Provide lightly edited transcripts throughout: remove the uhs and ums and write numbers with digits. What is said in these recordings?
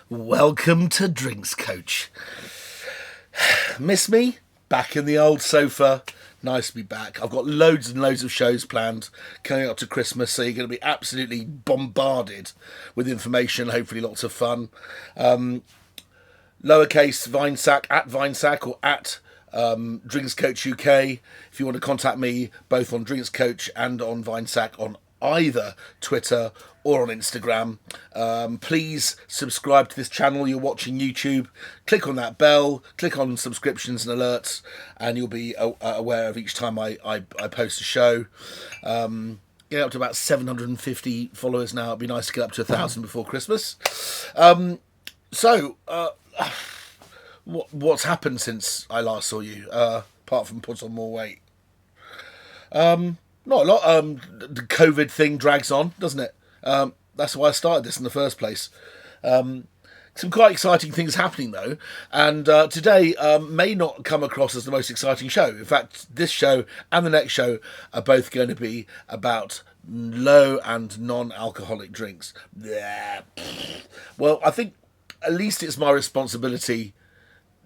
Welcome to Drinks Coach. Miss me? Back in the old sofa. Nice to be back. I've got loads and loads of shows planned coming up to Christmas, so you're going to be absolutely bombarded with information, hopefully lots of fun. Lowercase Vinesack, at Vinesack or at Drinks Coach UK. If you want to contact me, both on Drinks Coach and on Vinesack on either Twitter or on Instagram. Please subscribe to this channel. You're watching YouTube. Click on that bell, click on subscriptions and alerts, and you'll be aware of each time I post a show. Get up to about 750 followers now. It'd be nice to get up to 1,000 before Christmas. What's happened since I last saw you, apart from put on more weight? Not a lot. The COVID thing drags on, doesn't it? That's why I started this in the first place. Some quite exciting things happening, though. And today may not come across as the most exciting show. In fact, this show and the next show are both going to be about low and non-alcoholic drinks. Well, I think at least it's my responsibility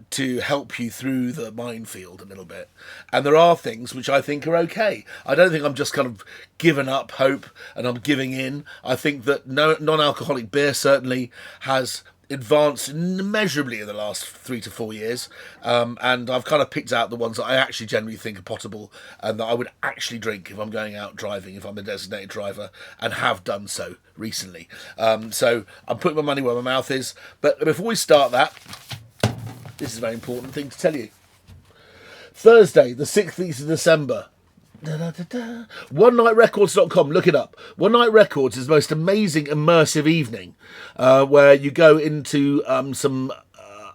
to help you through the minefield a little bit. And there are things which I think are okay. I don't think I'm just kind of given up hope and I'm giving in. I think that non-alcoholic beer certainly has advanced immeasurably in the last 3 to 4 years. And I've kind of picked out the ones that I actually generally think are potable and that I would actually drink if I'm going out driving, if I'm a designated driver, and have done so recently. So I'm putting my money where my mouth is. But before we start that, this is a very important thing to tell you. Thursday, the 16th of December. OneNightRecords.com, look it up. One Night Records is the most amazing immersive evening where you go into some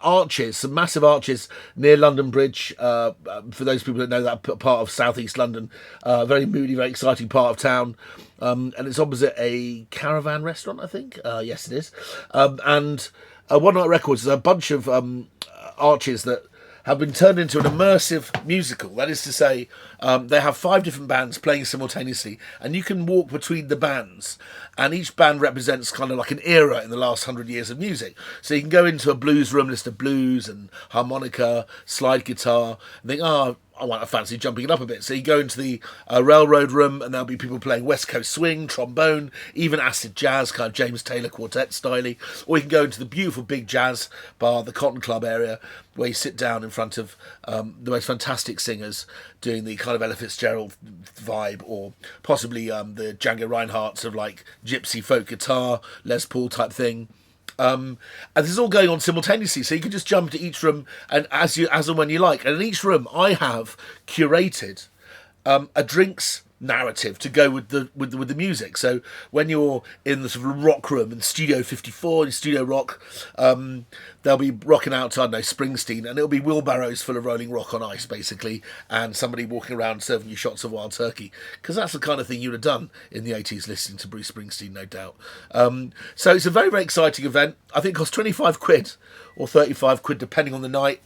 arches, some massive arches near London Bridge. For those people that know that part of southeast London, very moody, very exciting part of town. And it's opposite a caravan restaurant, I think. Yes, it is. And One Night Records is a bunch of arches that have been turned into an immersive musical. That is to say, they have 5 different bands playing simultaneously, and you can walk between the bands, and each band represents kind of like an era in the last 100 years of music. So you can go into a blues room, list of blues and harmonica, slide guitar, and think, I fancy jumping it up a bit. So you go into the railroad room and there'll be people playing West Coast swing, trombone, even acid jazz, kind of James Taylor quartet style. Or you can go into the beautiful big jazz bar, the Cotton Club area, where you sit down in front of the most fantastic singers doing the kind of Ella Fitzgerald vibe, or possibly the Django Reinhardt sort of like gypsy folk guitar, Les Paul type thing. And this is all going on simultaneously, so you can just jump to each room and as and when you like. And in each room, I have curated a drinks narrative to go with the music. So when you're in the sort of rock room in Studio 54 in Studio Rock, they'll be rocking out to, I don't know, Springsteen, and it'll be wheelbarrows full of Rolling Rock on ice, basically, and somebody walking around serving you shots of wild turkey, because that's the kind of thing you'd have done in the 80s, listening to Bruce Springsteen, no doubt. So it's a very, very exciting event. I think it costs 25 quid or 35 quid, depending on the night.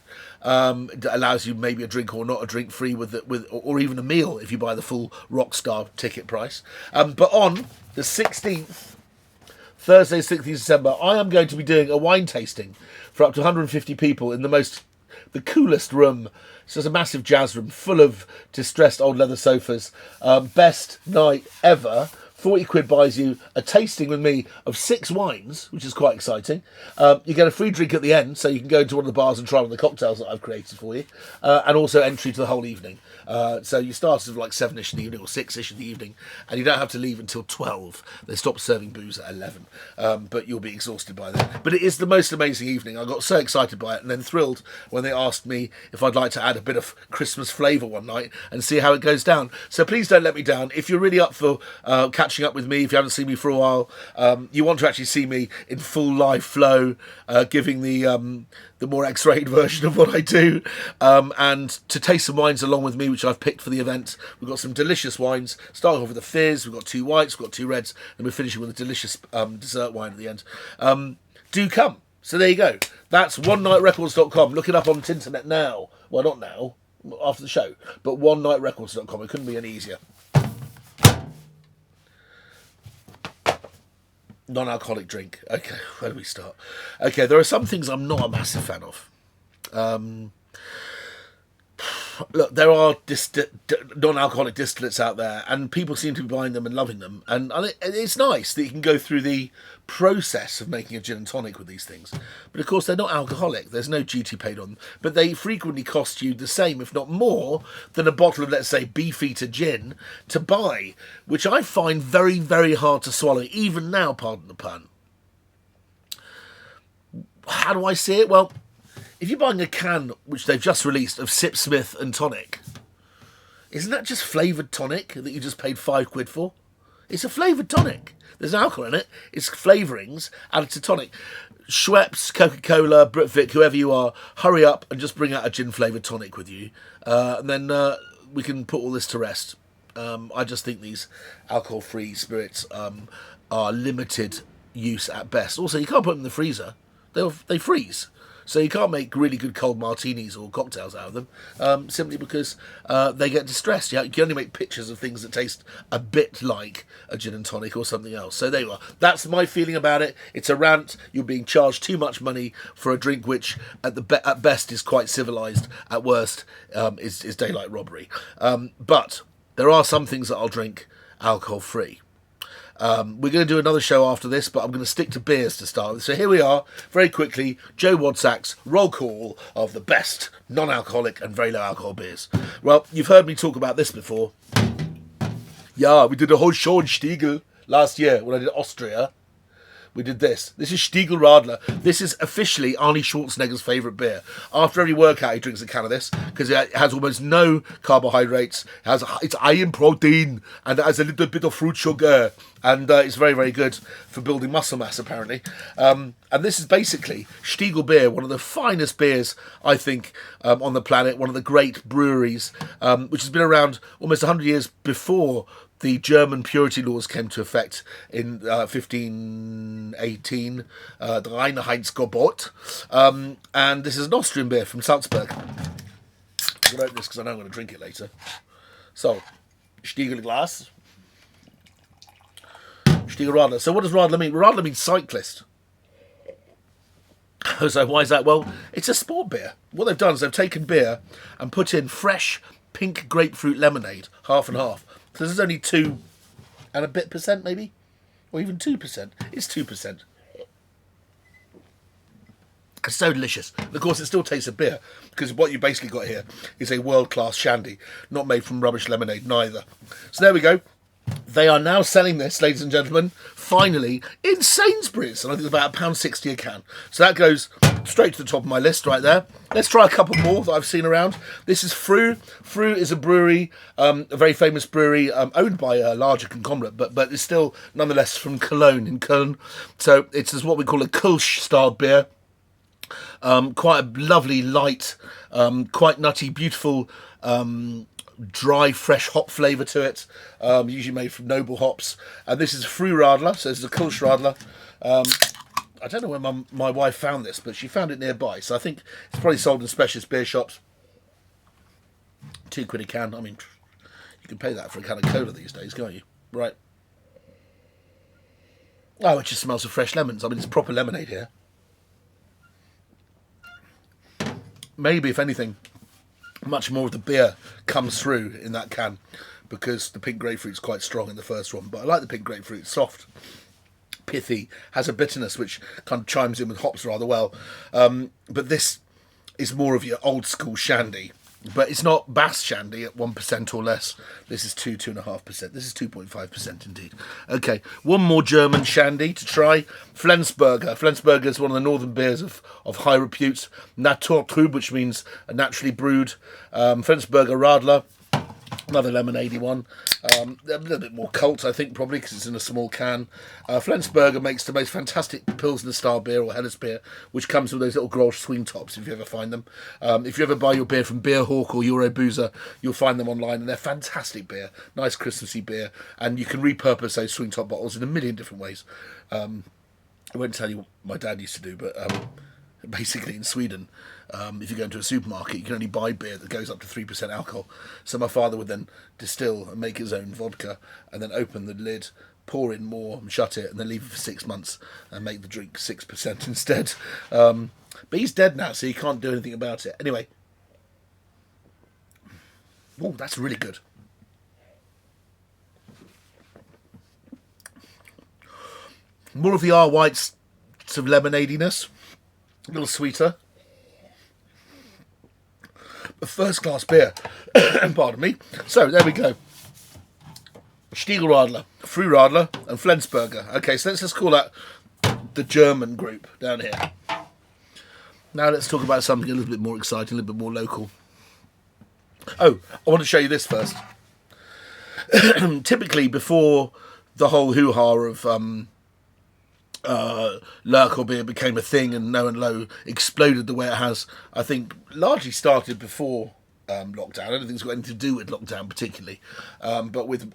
It allows you maybe a drink or not a drink free or even a meal if you buy the full Rockstar ticket price. But on the 16th, Thursday, 16th of December, I am going to be doing a wine tasting for up to 150 people in the coolest room. So it's a massive jazz room full of distressed old leather sofas. Best night ever. 40 quid buys you a tasting with me of 6 wines, which is quite exciting. You get a free drink at the end, so you can go into one of the bars and try one of the cocktails that I've created for you. And also entry to the whole evening. So you start at like 7ish in the evening or 6ish in the evening, and you don't have to leave until 12. They stop serving booze at 11. But you'll be exhausted by then. But it is the most amazing evening. I got so excited by it and then thrilled when they asked me if I'd like to add a bit of Christmas flavour one night and see how it goes down. So please don't let me down. If you're really up for catching up with me, if you haven't seen me for a while, you want to actually see me in full live flow, giving the more X-rated version of what I do, and to taste some wines along with me, which I've picked for the event. We've got some delicious wines, starting off with a fizz. We've got 2 whites, we've got 2 reds, and we're finishing with a delicious dessert wine at the end. Do come. So there you go. That's onenightrecords.com. Look it up on the internet now. Well, not now, after the show, but onenightrecords.com. It couldn't be any easier. Non-alcoholic drink. Okay, where do we start? Okay, there are some things I'm not a massive fan of. Look, there are non-alcoholic distillates out there, and people seem to be buying them and loving them. And it's nice that you can go through the process of making a gin and tonic with these things. But of course, they're not alcoholic. There's no duty paid on them. But they frequently cost you the same, if not more, than a bottle of, let's say, Beefeater gin to buy, which I find very, very hard to swallow, even now, pardon the pun. How do I see it? Well, if you're buying a can, which they've just released, of Sip Smith and tonic, isn't that just flavoured tonic that you just paid £5 for? It's a flavoured tonic. There's alcohol in it. It's flavourings added to tonic. Schweppes, Coca-Cola, Britvic, whoever you are, hurry up and just bring out a gin-flavoured tonic with you. And then we can put all this to rest. I just think these alcohol-free spirits are limited use at best. Also, you can't put them in the freezer. They freeze. So you can't make really good cold martinis or cocktails out of them, simply because they get distressed. You can only make pictures of things that taste a bit like a gin and tonic or something else. So there you are. That's my feeling about it. It's a rant. You're being charged too much money for a drink which, at best, is quite civilised. At worst, is daylight robbery. But there are some things that I'll drink alcohol-free. We're going to do another show after this, but I'm going to stick to beers to start with. So here we are, very quickly, Joe Wadsack's roll call of the best non-alcoholic and very low alcohol beers. Well, you've heard me talk about this before. Yeah, we did a whole show on Stiegl last year when I did Austria. We did this. This is Stiegl Radler. This is officially Arnie Schwarzenegger's favourite beer. After every workout, he drinks a can of this because it has almost no carbohydrates. It's high in protein and it has a little bit of fruit sugar. And it's very, very good for building muscle mass, apparently. And this is basically Stiegl beer, one of the finest beers, I think, on the planet. One of the great breweries, which has been around almost 100 years before the German purity laws came to effect in 1518, the Reiner Heinz Gobot. And this is an Austrian beer from Salzburg. I'm going to open this because I know I'm going to drink it later. So, Stiegl glass. Stiegl Radler. So what does Radler mean? Radler means cyclist. So why is that? Well, it's a sport beer. What they've done is they've taken beer and put in fresh pink grapefruit lemonade, half and half. So this is only 2% and a bit, maybe? Or even 2%. It's 2%. It's so delicious. And of course, it still tastes of beer, because what you basically got here is a world-class shandy, not made from rubbish lemonade, neither. So there we go. They are now selling this, ladies and gentlemen, finally, in Sainsbury's. And I think it's about £1.60 a can. So that goes straight to the top of my list right there. Let's try a couple more that I've seen around. This is Früh. Früh is a brewery, a very famous brewery, owned by a larger conglomerate, but it's still, nonetheless, from Cologne in Köln. So it's what we call a Kölsch-style beer. Quite a lovely, light, quite nutty, beautiful, dry, fresh hop flavour to it, usually made from noble hops. And this is Früh Radler, so this is a Kölsch Radler. I don't know where my wife found this, but she found it nearby, so I think it's probably sold in specialist beer shops. £2 a can. I mean, you can pay that for a can of cola these days, can't you? Right. Oh, it just smells of fresh lemons. I mean, it's proper lemonade here. Maybe, if anything, much more of the beer comes through in that can, because the pink grapefruit's quite strong in the first one. But I like the pink grapefruit. It's soft, pithy, has a bitterness which kind of chimes in with hops rather well. But this is more of your old school shandy. But it's not Bass shandy at 1% or less. This is 2.5%. This is 2.5% indeed. Okay, one more German shandy to try. Flensburger. Flensburger is one of the northern beers of high repute. Naturtrüb, which means naturally brewed. Flensburger Radler. Another lemonade one. A little bit more cult, I think, probably, because it's in a small can. Flensburger makes the most fantastic Pilsner-style beer, or Helles beer, which comes with those little Grolsch swing tops, if you ever find them. If you ever buy your beer from Beer Hawk or Euroboozer, you'll find them online, and they're fantastic beer. Nice Christmassy beer. And you can repurpose those swing top bottles in a million different ways. I won't tell you what my dad used to do, but basically in Sweden, if you go into a supermarket, you can only buy beer that goes up to 3% alcohol. So my father would then distill and make his own vodka, and then open the lid, pour in more, and shut it, and then leave it for 6 months and make the drink 6% instead. But he's dead now, so you can't do anything about it. Anyway, oh, that's really good. More of the R White's sort of lemonadiness, a little sweeter. A first-class beer. Pardon me. So, there we go. Stiegl Radler, Früh Radler, and Flensburger. Okay, so let's just call that the German group down here. Now let's talk about something a little bit more exciting, a little bit more local. Oh, I want to show you this first. Typically, before the whole hoo-ha of Lurkel beer became a thing and Unltd exploded the way it has, I think largely started before lockdown. I don't think it's got anything to do with lockdown particularly, but with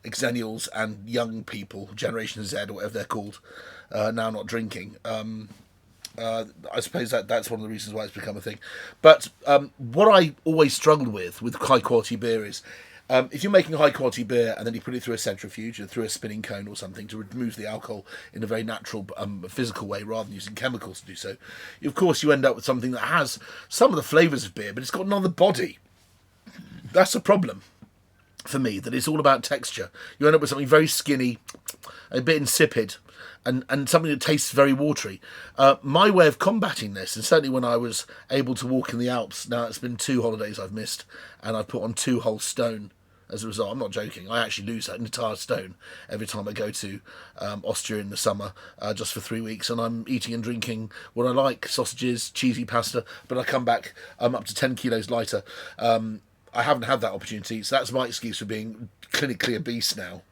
exennials and young people, Generation Z or whatever they're called, now not drinking. I suppose that's one of the reasons why it's become a thing. But what I always struggled with high quality beer is, if you're making high quality beer and then you put it through a centrifuge or through a spinning cone or something to remove the alcohol in a very natural, physical way rather than using chemicals to do so, of course you end up with something that has some of the flavours of beer, but it's got none of the body. That's a problem for me, that it's all about texture. You end up with something very skinny, a bit insipid, and something that tastes very watery. My way of combating this, and certainly when I was able to walk in the Alps, now it's been 2 holidays I've missed, and I've put on 2 whole stone as a result. I'm not joking. I actually lose that entire stone every time I go to Austria in the summer, just for 3 weeks, and I'm eating and drinking what I like, sausages, cheesy pasta, but I come back up to 10 kilos lighter. I haven't had that opportunity, so that's my excuse for being clinically obese now.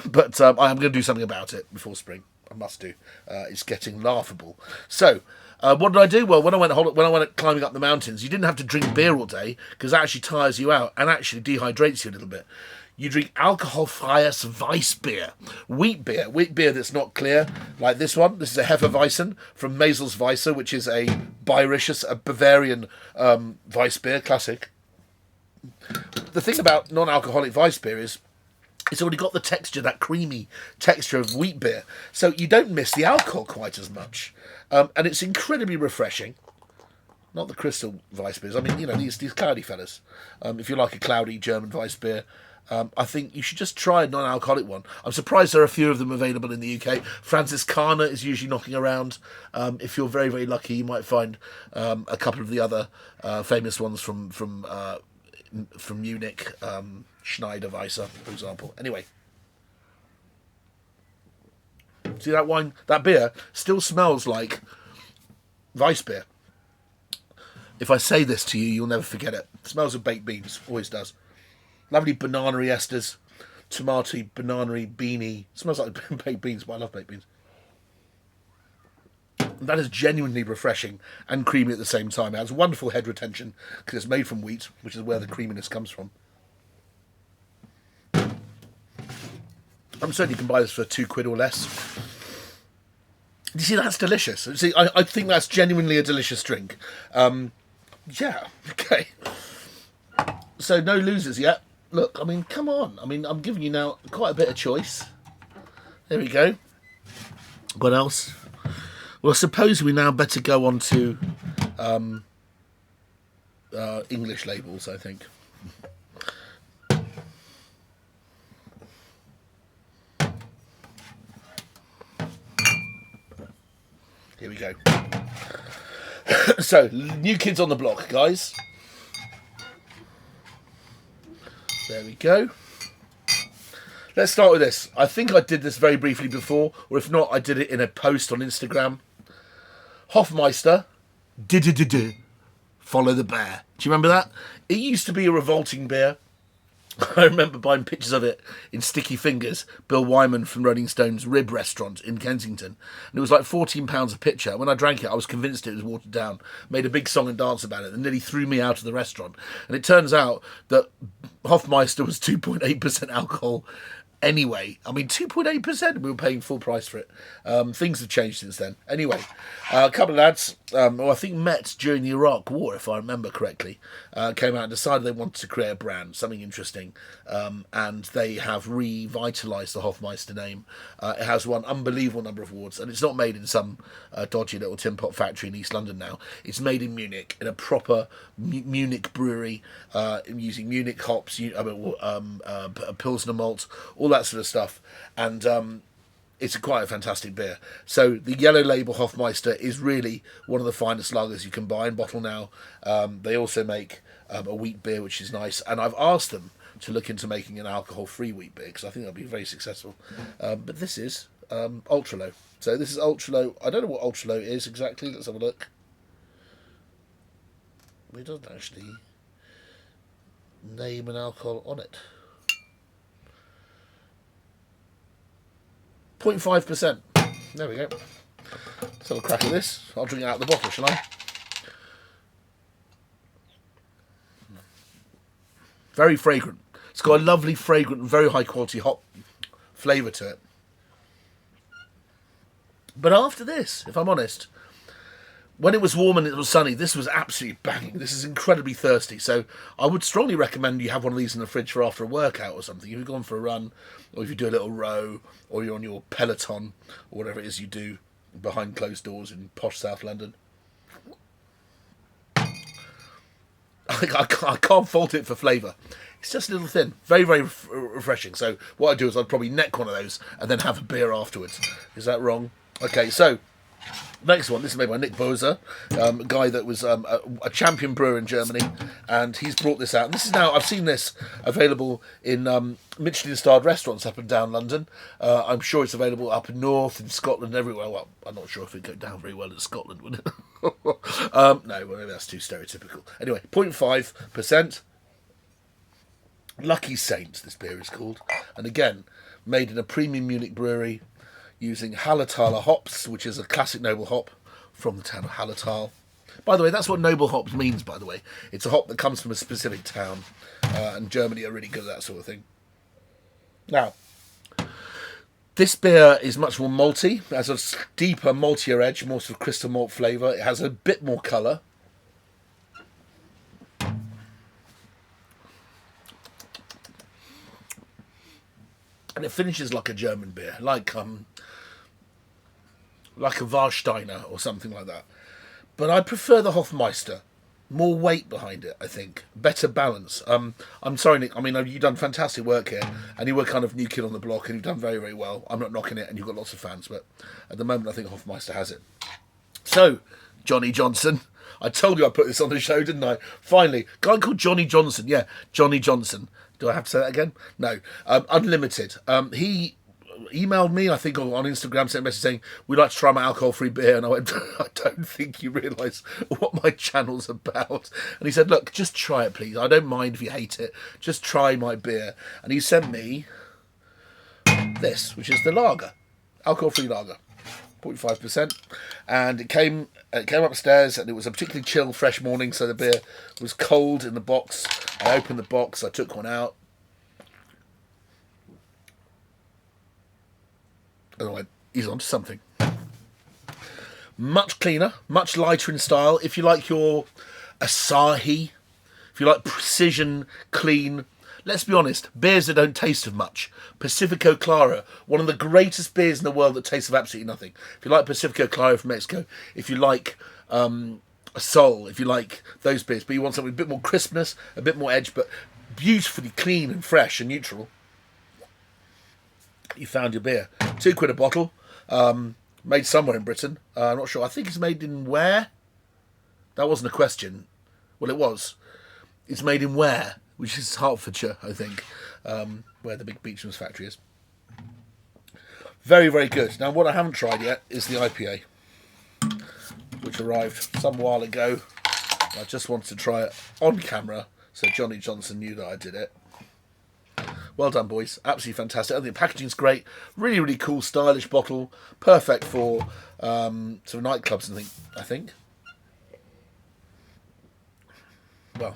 But I am going to do something about it before spring. I must do. It's getting laughable. So, what did I do? Well, when I went climbing up the mountains, you didn't have to drink beer all day because that actually tires you out and actually dehydrates you a little bit. You drink alcohol-freies Weisse beer, wheat beer that's not clear, like this one. This is a Hefeweizen from Maisel's Weisse, which is a Bavarian Weisse beer, classic. The thing about non-alcoholic Weisse beer is it's already got the texture, that creamy texture of wheat beer, so you don't miss the alcohol quite as much, and it's incredibly refreshing. Not the crystal Weisse beers. I mean, you know, these cloudy fellas. If you like a cloudy German Weisse beer, I think you should just try a non-alcoholic one. I'm surprised there are a few of them available in the UK. Franziskaner is usually knocking around. If you're very, very lucky, you might find a couple of the other famous ones from Munich, Schneider Weisse, for example. Anyway, see that wine, that beer still smells like Weisse beer. If I say this to you, you'll never forget it. It smells of baked beans, always does. Lovely banana-y esters, tomato, banana-y, beanie. It smells like baked beans, but I love baked beans. That is genuinely refreshing and creamy at the same time. It has wonderful head retention because it's made from wheat, which is where the creaminess comes from. I'm certain you can buy this for £2 or less. You see, that's delicious. See, I think that's genuinely a delicious drink. Yeah, okay. So no losers yet. Look, I mean, come on. I mean, I'm giving you now quite a bit of choice. There we go. What else? Well, I suppose we now better go on to English labels, I think. Here we go. So, new kids on the block, guys. There we go. Let's start with this. I think I did this very briefly before, or if not, I did it in a post on Instagram. Hofmeister, follow the bear. Do you remember that? It used to be a revolting beer. I remember buying pictures of it in Sticky Fingers, Bill Wyman from Rolling Stone's Rib Restaurant in Kensington. And it was like £14 a picture. When I drank it, I was convinced it was watered down. Made a big song and dance about it and nearly threw me out of the restaurant. And it turns out that Hofmeister was 2.8% alcohol anyway. I mean, 2.8%, we were paying full price for it. Things have changed since then. Anyway, a couple of lads, who I think met during the Iraq War, if I remember correctly, came out and decided they wanted to create a brand, something interesting, and they have revitalised the Hofmeister name. It has won unbelievable number of awards, and it's not made in some dodgy little tin pot factory in East London now. It's made in Munich, in a proper Munich brewery, using Munich hops, Pilsner malt, all that sort of stuff, and it's quite a fantastic beer. So the yellow label Hofmeister is really one of the finest lagers you can buy in bottle now. They also make a wheat beer, which is nice, and I've asked them to look into making an alcohol-free wheat beer, because I think that'll be very successful. But this is Ultra Low. So this is Ultra Low. I don't know what Ultra Low is exactly. Let's have a look. It doesn't actually name an alcohol on it. 0.5%. There we go. Let's have a crack at this. I'll drink it out of the bottle, shall I? Very fragrant. It's got a lovely, fragrant, very high quality hop flavour to it. But after this, if I'm honest, when it was warm and it was sunny, this was absolutely banging. This is incredibly thirsty. So I would strongly recommend you have one of these in the fridge for after a workout or something. If you've gone for a run, or if you do a little row, or you're on your Peloton, or whatever it is you do behind closed doors in posh South London. I can't fault it for flavour. It's just a little thin. Very, very refreshing. So what I'd do is I'd probably neck one of those and then have a beer afterwards. Is that wrong? Okay, so next one. This is made by Nick Boser, a guy that was a champion brewer in Germany, and he's brought this out. And this is now, I've seen this available in Michelin-starred restaurants up and down London. I'm sure it's available up north, in Scotland, everywhere. Well, I'm not sure if it'd go down very well in Scotland, would it? No, well, maybe that's too stereotypical. Anyway, 0.5%. Lucky Saint, this beer is called. And again, made in a premium Munich brewery, using Hallertaler hops, which is a classic noble hop from the town of Hallertal. By the way, that's what noble hops means, by the way. It's a hop that comes from a specific town, and Germany are really good at that sort of thing. Now, this beer is much more malty. It has a deeper, maltier edge, more sort of crystal malt flavour. It has a bit more colour. And it finishes like a German beer, like a Warsteiner or something like that. But I prefer the Hofmeister. More weight behind it, I think. Better balance. I'm sorry, Nick. I mean, you've done fantastic work here, and you were kind of new kid on the block, and you've done very, very well. I'm not knocking it, and you've got lots of fans, but at the moment, I think Hofmeister has it. So, Johnny Johnson. I told you I put this on the show, didn't I? Finally, a guy called Johnny Johnson. Yeah, Johnny Johnson. Do I have to say that again? No. Unltd. He emailed me, I think, on Instagram, sent a message saying, we'd like to try my alcohol-free beer. And I went, I don't think you realise what my channel's about. And he said, look, just try it, please. I don't mind if you hate it. Just try my beer. And he sent me this, which is the lager. Alcohol-free lager. 0.5%. And it came upstairs, and it was a particularly chill, fresh morning, so the beer was cold in the box. I opened the box, I took one out, and I went, he's onto something. Much cleaner, much lighter in style. If you like your Asahi, if you like precision, clean, let's be honest, beers that don't taste of much. Pacifico Claro, one of the greatest beers in the world that tastes of absolutely nothing. If you like Pacifico Claro from Mexico, if you like Sol, if you like those beers, but you want something with a bit more crispness, a bit more edge, but beautifully clean and fresh and neutral, you found your beer. £2 a bottle, made somewhere in Britain. I'm not sure. I think it's made in where? That wasn't a question. Well, it was. It's made in where? Which is Hertfordshire, I think, where the big Beecham's factory is. Very, very good. Now, what I haven't tried yet is the IPA, which arrived some while ago. I just wanted to try it on camera, so Johnny Johnson knew that I did it. Well done, boys. Absolutely fantastic. I think the packaging's great. Really, really cool, stylish bottle. Perfect for sort of nightclubs, I think. Well,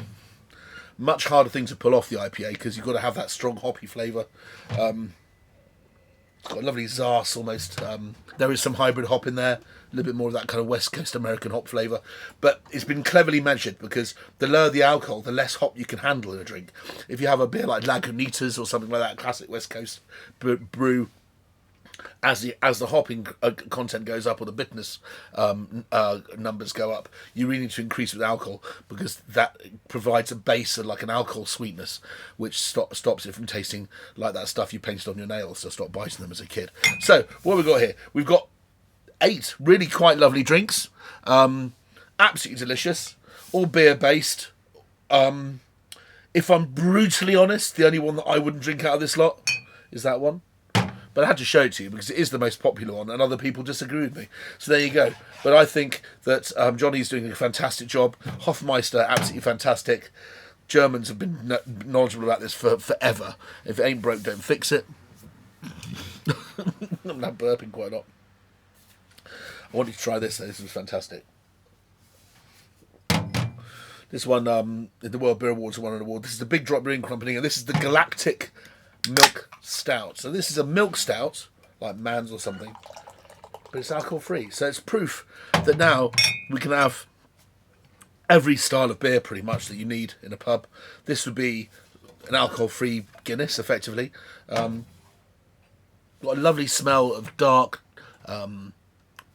much harder thing to pull off the IPA because you've got to have that strong hoppy flavour. It's got a lovely zest almost. There is some hybrid hop in there, a little bit more of that kind of West Coast American hop flavour. But it's been cleverly measured because the lower the alcohol, the less hop you can handle in a drink. If you have a beer like Lagunitas or something like that, classic West Coast brew, as the hopping content goes up or the bitterness numbers go up, you really need to increase with alcohol because that provides a base of like an alcohol sweetness, which stops it from tasting like that stuff you painted on your nails. So stop biting them as a kid. So what have we got here? We've got 8 really quite lovely drinks, absolutely delicious, all beer based. If I'm brutally honest, the only one that I wouldn't drink out of this lot is that one. But I had to show it to you because it is the most popular one and other people disagree with me. So there you go. But I think that Johnny's doing a fantastic job. Hofmeister, absolutely fantastic. Germans have been knowledgeable about this for forever. If it ain't broke, don't fix it. I'm now burping quite a lot. I want you to try this though. This is fantastic. This one, the World Beer Awards won an award. This is the Big Drop Brewing Company and this is the Galactic Milk Stout. So this is a milk stout, like Mans or something, but it's alcohol free. So it's proof that now we can have every style of beer pretty much that you need in a pub. This would be an alcohol free Guinness, effectively. Got a lovely smell of dark,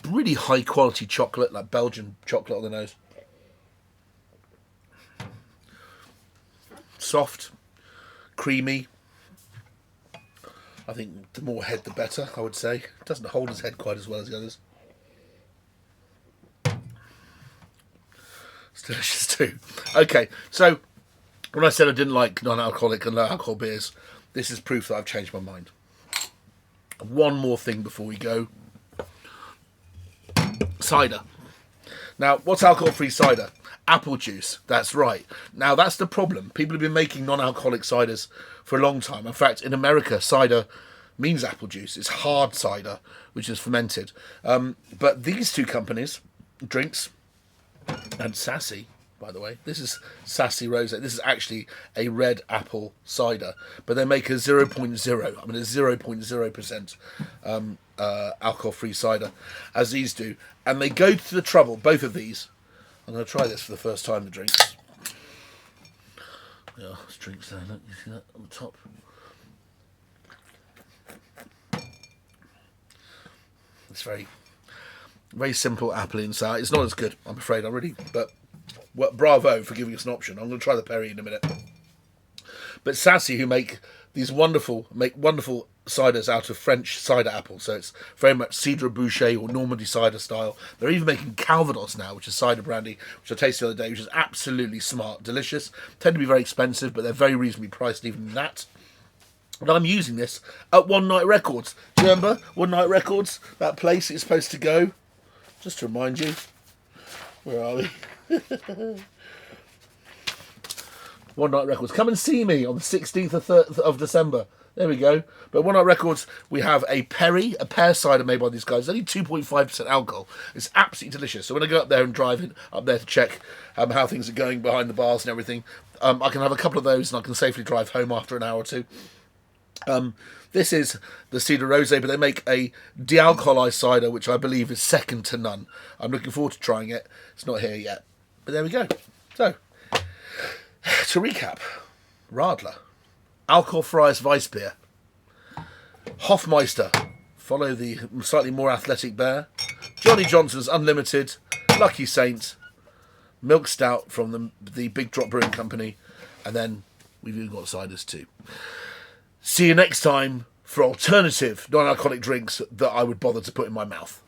really high quality chocolate, like Belgian chocolate on the nose. Soft, creamy. I think the more head, the better, I would say. It doesn't hold his head quite as well as the others. It's delicious too. Okay, so when I said I didn't like non-alcoholic and low-alcohol beers, this is proof that I've changed my mind. One more thing before we go. Cider. Now, what's alcohol-free cider? Apple juice, that's right. Now, that's the problem. People have been making non-alcoholic ciders for a long time. In fact, in America, cider means apple juice. It's hard cider, which is fermented. But these two companies, Drinks and Sassy, by the way, this is Sassy Rosé. This is actually a red apple cider. But they make a 0.0, I mean a 0.0% alcohol-free cider, as these do. And they go to the trouble, both of these. I'm going to try this for the first time, the drinks. Yeah, there's drinks there, look, you see that on the top? It's very, very simple apple inside. It's not as good, I'm afraid, but well, bravo for giving us an option. I'm going to try the Perry in a minute. But Sassy, who make wonderful ciders out of French cider apple, so it's very much Cider Boucher or Normandy cider style. They're even making Calvados now, which is cider brandy, which I tasted the other day, which is absolutely smart, delicious. Tend to be very expensive, but they're very reasonably priced even in that. And I'm using this at One Night Records. Do you remember One Night Records? That place it's supposed to go? Just to remind you. Where are we? One Night Records. Come and see me on the 16th of December. There we go. But One Night Records, we have a Perry, a pear cider made by these guys. It's only 2.5% alcohol. It's absolutely delicious. So when I go up there and drive in, up there to check how things are going behind the bars and everything, I can have a couple of those and I can safely drive home after an hour or two. This is the Cider Rosé, but they make a de-alcoholized cider, which I believe is second to none. I'm looking forward to trying it. It's not here yet. But there we go. So, to recap, Radler. Alcohol-free Weisse beer. Hofmeister, follow the slightly more athletic bear. Johnny Johnson's Unltd, Lucky Saint, Milk Stout from the Big Drop Brewing Company, and then we've even got ciders too. See you next time for alternative non-alcoholic drinks that I would bother to put in my mouth.